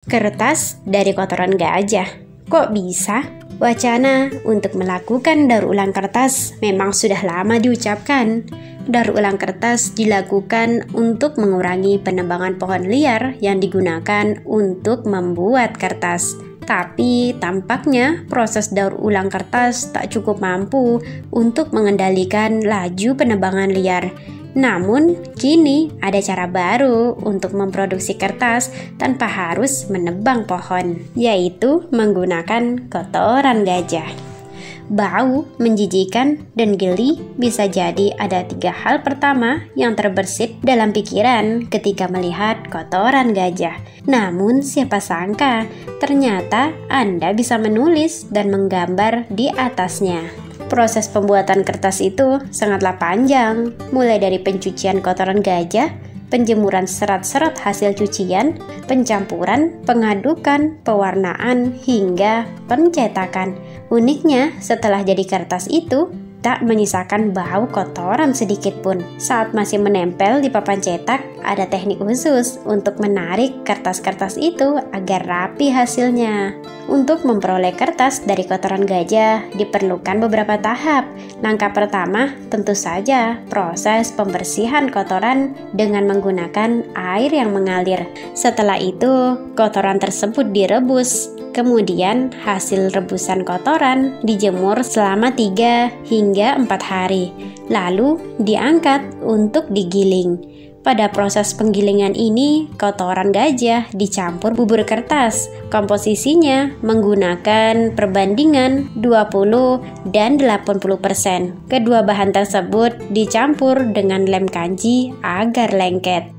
Kertas dari kotoran gajah. Kok bisa? Wacana untuk melakukan daur ulang kertas memang sudah lama diucapkan. Daur ulang kertas dilakukan untuk mengurangi penebangan pohon liar yang digunakan untuk membuat kertas. Tapi tampaknya proses daur ulang kertas tak cukup mampu untuk mengendalikan laju penebangan liar. Namun, kini ada cara baru untuk memproduksi kertas tanpa harus menebang pohon, yaitu menggunakan kotoran gajah. Bau, menjijikan, dan geli bisa jadi ada 3 hal pertama yang terbersit dalam pikiran ketika melihat kotoran gajah. Namun siapa sangka, ternyata Anda bisa menulis dan menggambar di atasnya. Proses pembuatan kertas itu sangatlah panjang, mulai dari pencucian kotoran gajah, penjemuran serat-serat hasil cucian, pencampuran, pengadukan, pewarnaan, hingga pencetakan. Uniknya, setelah jadi kertas itu, tak menyisakan bau kotoran sedikit pun. Saat masih menempel di papan cetak, ada teknik khusus untuk menarik kertas-kertas itu agar rapi hasilnya. Untuk memperoleh kertas dari kotoran gajah, diperlukan beberapa tahap. Langkah pertama, tentu saja proses pembersihan kotoran dengan menggunakan air yang mengalir. Setelah itu, kotoran tersebut direbus. Kemudian hasil rebusan kotoran dijemur selama 3 hingga 4 hari, lalu diangkat untuk digiling. Pada proses penggilingan ini, kotoran gajah dicampur bubur kertas. Komposisinya menggunakan perbandingan 20 dan 80%. Kedua bahan tersebut dicampur dengan lem kanji agar lengket.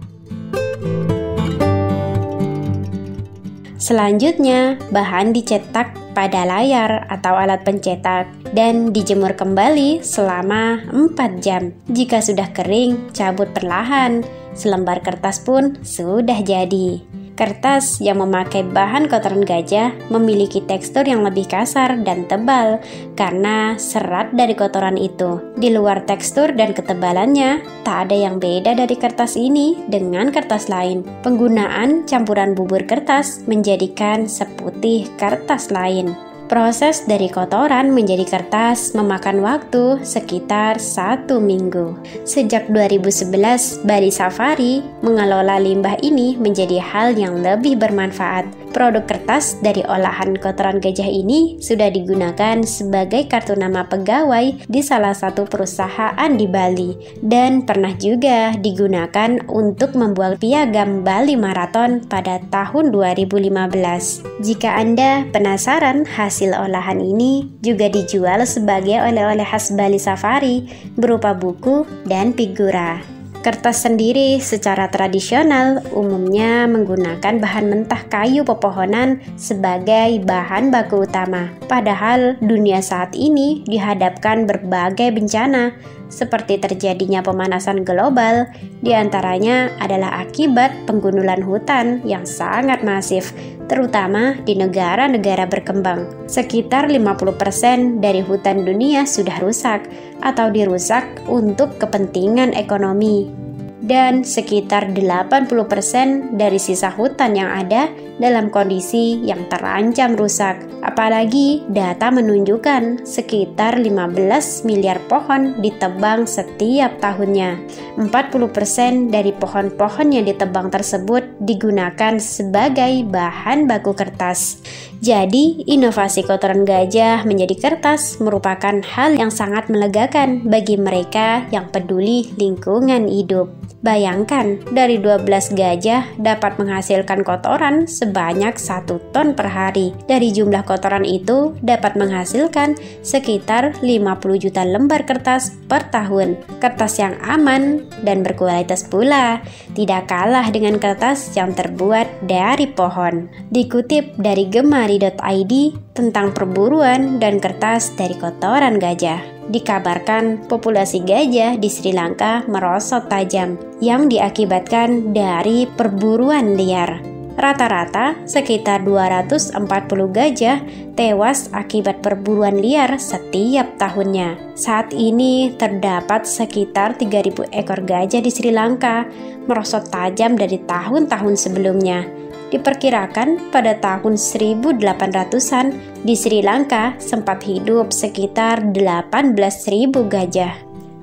Selanjutnya, bahan dicetak pada layar atau alat pencetak dan dijemur kembali selama 4 jam. Jika sudah kering, cabut perlahan. Selembar kertas pun sudah jadi. Kertas yang memakai bahan kotoran gajah memiliki tekstur yang lebih kasar dan tebal karena serat dari kotoran itu. Di luar tekstur dan ketebalannya, tak ada yang beda dari kertas ini dengan kertas lain. Penggunaan campuran bubur kertas menjadikan seputih kertas lain. Proses dari kotoran menjadi kertas memakan waktu sekitar 1 minggu. Sejak 2011, Bali Safari mengelola limbah ini menjadi hal yang lebih bermanfaat. Produk kertas dari olahan kotoran gajah ini sudah digunakan sebagai kartu nama pegawai di salah satu perusahaan di Bali dan pernah juga digunakan untuk membuat piagam Bali Marathon pada tahun 2015. Jika Anda penasaran, hasil olahan ini juga dijual sebagai oleh-oleh khas Bali Safari berupa buku dan figura. Kertas sendiri secara tradisional umumnya menggunakan bahan mentah kayu pepohonan sebagai bahan baku utama. Padahal dunia saat ini dihadapkan berbagai bencana seperti terjadinya pemanasan global, diantaranya adalah akibat penggundulan hutan yang sangat masif, terutama di negara-negara berkembang. Sekitar 50% dari hutan dunia sudah rusak atau dirusak untuk kepentingan ekonomi. Dan sekitar 80% dari sisa hutan yang ada dalam kondisi yang terancam rusak. Apalagi data menunjukkan sekitar 15 miliar pohon ditebang setiap tahunnya. 40% dari pohon-pohon yang ditebang tersebut digunakan sebagai bahan baku kertas. Jadi, inovasi kotoran gajah menjadi kertas merupakan hal yang sangat melegakan bagi mereka yang peduli lingkungan hidup. Bayangkan, dari 12 gajah dapat menghasilkan kotoran sebanyak 1 ton per hari. Dari jumlah kotoran itu dapat menghasilkan sekitar 50 juta lembar kertas per tahun. Kertas yang aman dan berkualitas pula, tidak kalah dengan kertas yang terbuat dari pohon. Dikutip dari gemari.id tentang perburuan dan kertas dari kotoran gajah. Dikabarkan populasi gajah di Sri Lanka merosot tajam yang diakibatkan dari perburuan liar. Rata-rata sekitar 240 gajah tewas akibat perburuan liar setiap tahunnya. Saat ini terdapat sekitar 3.000 ekor gajah di Sri Lanka, merosot tajam dari tahun-tahun sebelumnya. Diperkirakan pada tahun 1800-an di Sri Lanka sempat hidup sekitar 18.000 gajah.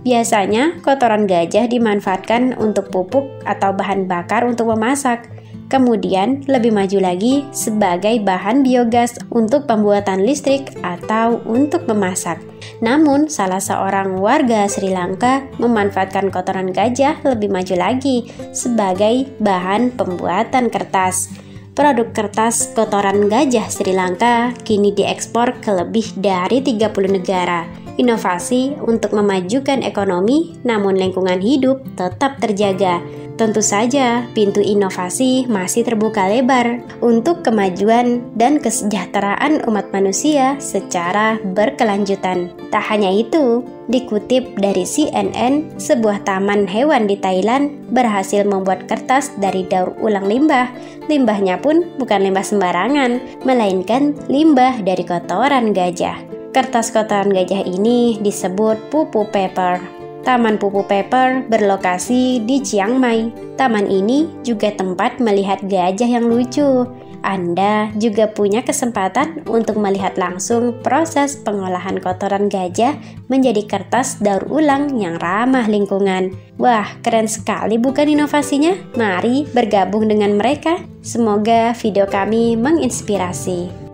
Biasanya kotoran gajah dimanfaatkan untuk pupuk atau bahan bakar untuk memasak. Kemudian lebih maju lagi sebagai bahan biogas untuk pembuatan listrik atau untuk memasak. Namun salah seorang warga Sri Lanka memanfaatkan kotoran gajah lebih maju lagi sebagai bahan pembuatan kertas. Produk kertas kotoran gajah Sri Lanka kini diekspor ke lebih dari 30 negara. Inovasi untuk memajukan ekonomi namun lingkungan hidup tetap terjaga. Tentu saja, pintu inovasi masih terbuka lebar untuk kemajuan dan kesejahteraan umat manusia secara berkelanjutan. Tak hanya itu, dikutip dari CNN, sebuah taman hewan di Thailand berhasil membuat kertas dari daur ulang limbah. Limbahnya pun bukan limbah sembarangan, melainkan limbah dari kotoran gajah. Kertas kotoran gajah ini disebut pupu paper. Taman Pupu Paper berlokasi di Chiang Mai. Taman ini juga tempat melihat gajah yang lucu. Anda juga punya kesempatan untuk melihat langsung proses pengolahan kotoran gajah menjadi kertas daur ulang yang ramah lingkungan. Wah, keren sekali bukan inovasinya? Mari bergabung dengan mereka. Semoga video kami menginspirasi.